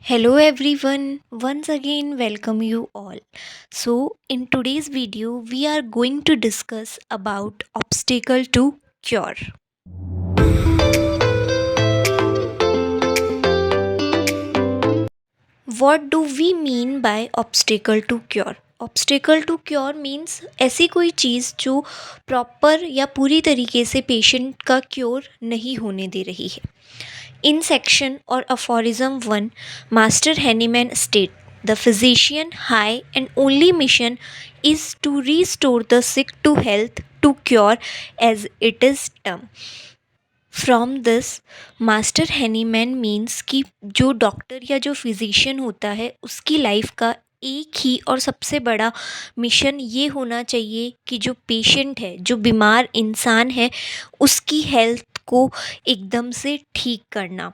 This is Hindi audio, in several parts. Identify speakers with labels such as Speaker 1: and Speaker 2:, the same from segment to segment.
Speaker 1: Hello everyone, once again welcome you all. So in today's video we are going to discuss about obstacle to cure. What do we mean by obstacle to cure? Obstacle to cure means ऐसी कोई चीज़ जो प्रॉपर या पूरी तरीके से पेशेंट का क्योर नहीं होने दे रही है. In section or aphorism 1, Master Hahnemann state, the physician high and only mission is to restore the sick to health, to cure as it is termed. From this master Hahnemann means कि जो डॉक्टर या जो फिजिशियन होता है उसकी लाइफ का एक ही और सबसे बड़ा मिशन ये होना चाहिए कि जो पेशेंट है, जो बीमार इंसान है, उसकी हेल्थ को एकदम से ठीक करना.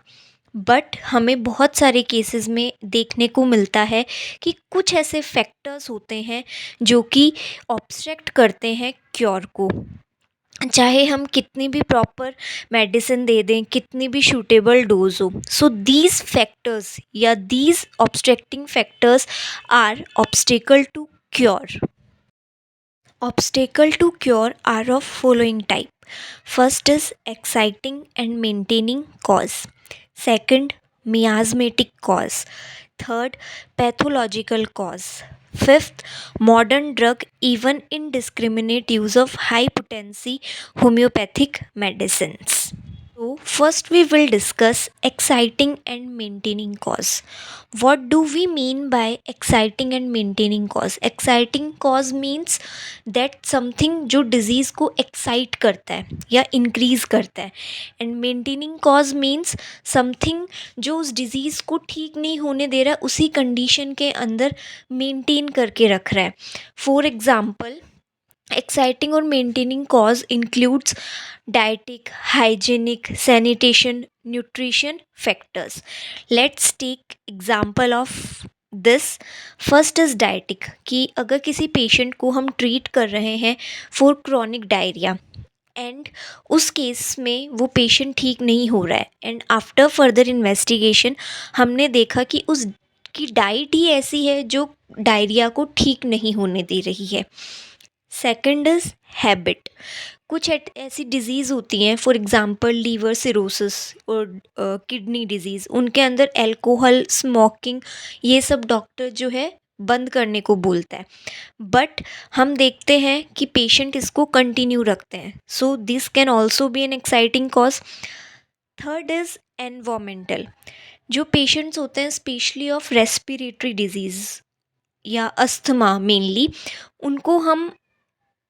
Speaker 1: बट हमें बहुत सारे केसेस में देखने को मिलता है कि कुछ ऐसे फैक्टर्स होते हैं जो कि ऑब्स्ट्रैक्ट करते हैं क्योर को. चाहे हम कितनी भी प्रॉपर मेडिसिन दे दें, कितनी भी सूटेबल डोज हो. सो दीज फैक्टर्स या these obstructing factors are obstacle to cure. Obstacle to cure are of following type. First is exciting and maintaining cause. Second, miasmatic cause. Third, pathological cause. Fifth, modern drug, even indiscriminate use of high potency homeopathic medicines. So, first we will discuss exciting and maintaining cause. What do we mean by exciting and maintaining cause? Exciting cause means that something जो disease को excite करता है या increase करता है, and maintaining cause means something जो उस disease को ठीक नहीं होने दे रहा है, उसी condition के अंदर maintain करके रख रहा है. For example, exciting or maintaining cause includes dietic, hygienic, sanitation, nutrition factors. Let's take example of this. First is dietetic, कि अगर किसी पेशेंट को हम ट्रीट कर रहे हैं फॉर क्रॉनिक डायरिया एंड उस केस में वो पेशेंट ठीक नहीं हो रहा है, एंड आफ्टर फर्दर इन्वेस्टिगेशन हमने देखा कि उसकी डाइट ही ऐसी है जो डायरिया को ठीक नहीं होने दे रही है. Second is habit. कुछ ऐसी डिज़ीज़ होती हैं, फॉर एग्ज़ाम्पल लीवर सिरोसिस और किडनी डिज़ीज़, उनके अंदर अल्कोहल, स्मोकिंग, ये सब डॉक्टर जो है बंद करने को बोलता है, बट हम देखते हैं कि पेशेंट इसको कंटिन्यू रखते हैं. So this can also be an exciting cause. Third is environmental. जो पेशेंट्स होते हैं स्पेशली ऑफ रेस्पिरेटरी डिजीज़ या अस्थमा मेनली, उनको हम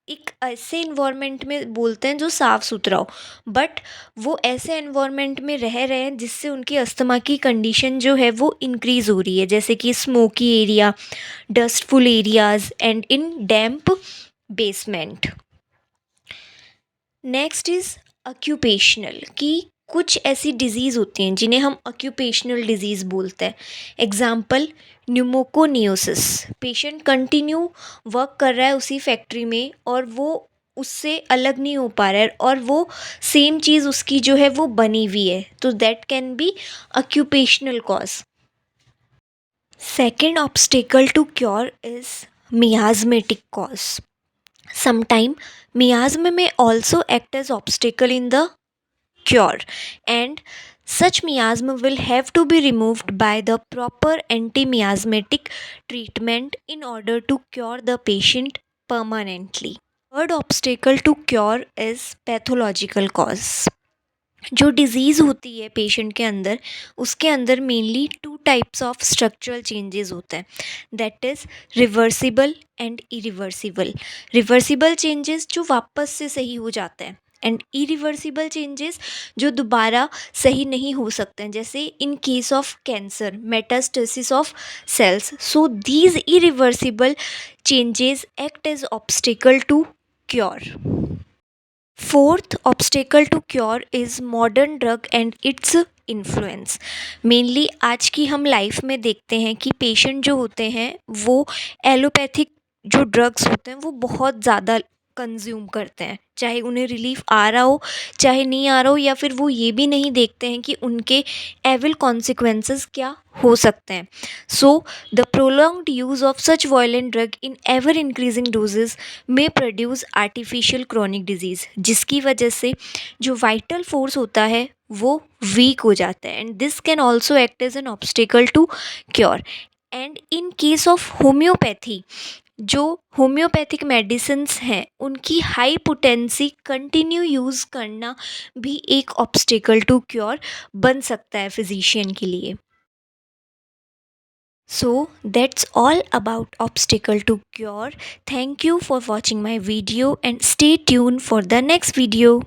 Speaker 1: एक ऐसे इन्वायरमेंट में बोलते हैं जो साफ़ सुथरा हो, बट वो ऐसे एनवायरमेंट में रह रहे हैं जिससे उनकी अस्थमा की कंडीशन जो है वो इंक्रीज़ हो रही है, जैसे कि smoky area, dustful areas and in damp basement. Next is occupational, कि कुछ ऐसी डिज़ीज़ होती हैं जिन्हें हम ऑक्यूपेशनल डिज़ीज़ बोलते हैं. Example pneumoconiosis. Patient continue work कर रहा है उसी फैक्ट्री में और वो उससे अलग नहीं हो पा रहा है और वो सेम चीज़ उसकी जो है वो बनी हुई है, तो that can be occupational cause. Second obstacle to cure is miasmatic cause. Sometime miasm may also act as obstacle in the cure, and such miasm will have to be removed by the proper anti-miasmatic treatment in order to cure the patient permanently. Third obstacle to cure is pathological cause. जो डिज़ीज़ होती है पेशेंट के अंदर, उसके अंदर mainly two types of structural changes होते हैं, that is reversible and irreversible. Reversible changes जो वापस से सही हो जाते हैं, एंड इरिवर्सिबल चेंजेस जो दोबारा सही नहीं हो सकते हैं, जैसे in case of cancer, metastasis of cells. So these irreversible changes act as obstacle to cure. Fourth obstacle to cure is modern drug and its influence. Mainly आज की हम लाइफ में देखते हैं कि पेशेंट जो होते हैं वो एलोपैथिक जो ड्रग्स होते हैं वो बहुत ज़्यादा कंज्यूम करते हैं, चाहे उन्हें रिलीफ आ रहा हो चाहे नहीं आ रहा हो, या फिर वो ये भी नहीं देखते हैं कि उनके एविल कॉन्सिक्वेंसेस क्या हो सकते हैं। So the prolonged use of such violent drug in ever increasing doses में प्रोड्यूस आर्टिफिशियल क्रॉनिक डिजीज, जिसकी वजह से जो वाइटल फोर्स होता है वो वीक हो जाता है, and this can also act as an obstacle to cure. And in case of homeopathy, जो होम्योपैथिक मेडिसिन्स हैं उनकी हाई पोटेंसी कंटिन्यू यूज़ करना भी एक ऑब्स्टिकल टू क्योर बन सकता है फिजिशियन के लिए। So that's all about obstacle to cure. Thank you for watching my video and stay tuned for the next video.